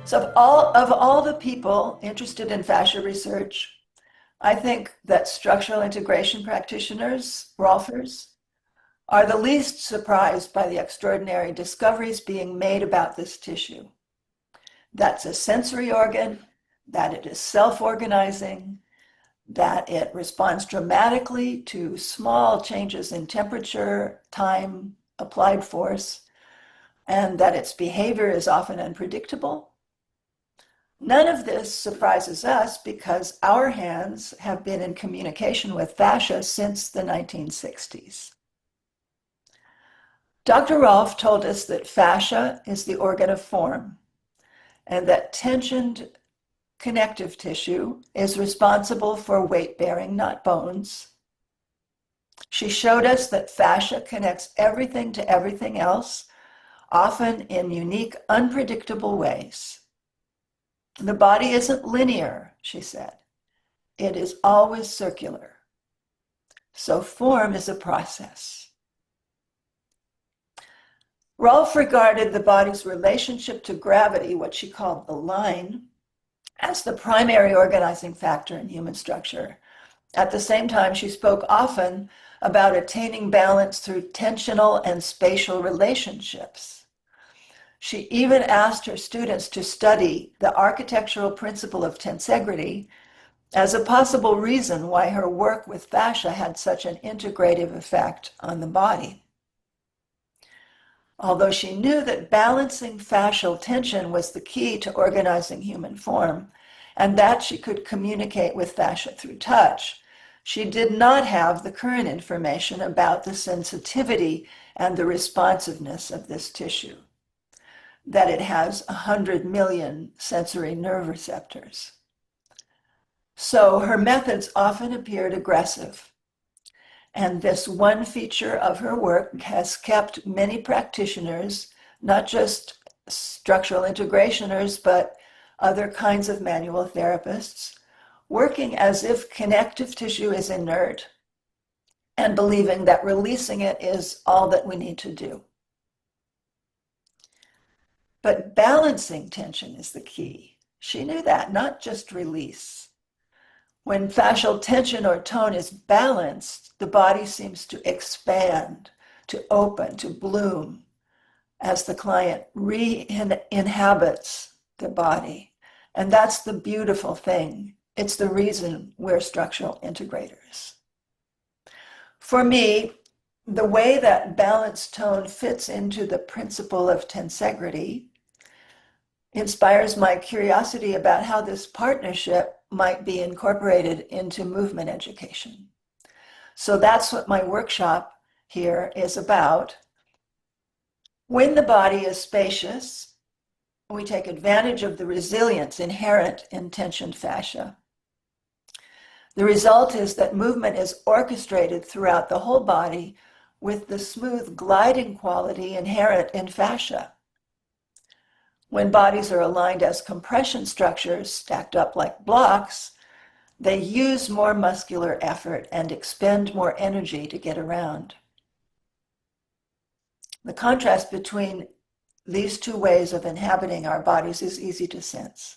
So of all the people interested in fascia research, I think that structural integration practitioners, Rolfers, are the least surprised by the extraordinary discoveries being made about this tissue. That's a sensory organ, that it is self-organizing, that it responds dramatically to small changes in temperature, time, applied force, and that its behavior is often unpredictable. None of this surprises us because our hands have been in communication with fascia since the 1960s. Dr. Rolf told us that fascia is the organ of form and that tensioned connective tissue is responsible for weight bearing, not bones. She showed us that fascia connects everything to everything else, often in unique, unpredictable ways. The body isn't linear, she said. It is always circular. So form is a process. Rolf regarded the body's relationship to gravity, what she called the line, as the primary organizing factor in human structure. At the same time, she spoke often about attaining balance through tensional and spatial relationships. She even asked her students to study the architectural principle of tensegrity as a possible reason why her work with fascia had such an integrative effect on the body. Although she knew that balancing fascial tension was the key to organizing human form, and that she could communicate with fascia through touch, she did not have the current information about the sensitivity and the responsiveness of this tissue, that it has 100 million sensory nerve receptors. So her methods often appeared aggressive. And this one feature of her work has kept many practitioners, not just structural integrationers, but other kinds of manual therapists, working as if connective tissue is inert and believing that releasing it is all that we need to do. But balancing tension is the key. She knew that, not just release. When fascial tension or tone is balanced, the body seems to expand, to open, to bloom as the client re-inhabits the body. And that's the beautiful thing. It's the reason we're structural integrators. For me, the way that balanced tone fits into the principle of tensegrity inspires my curiosity about how this partnership might be incorporated into movement education. So that's what my workshop here is about. When the body is spacious, we take advantage of the resilience inherent in tensioned fascia. The result is that movement is orchestrated throughout the whole body with the smooth gliding quality inherent in fascia. When bodies are aligned as compression structures stacked up like blocks, they use more muscular effort and expend more energy to get around. The contrast between these two ways of inhabiting our bodies is easy to sense.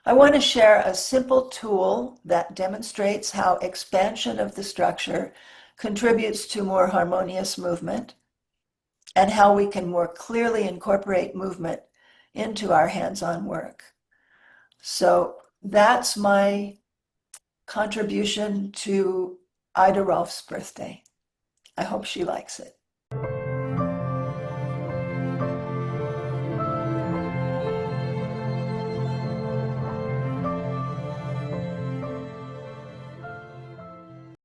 I want to share a simple tool that demonstrates how expansion of the structure contributes to more harmonious movement, and how we can more clearly incorporate movement into our hands-on work. So that's my contribution to Ida Rolf's birthday. I hope she likes it.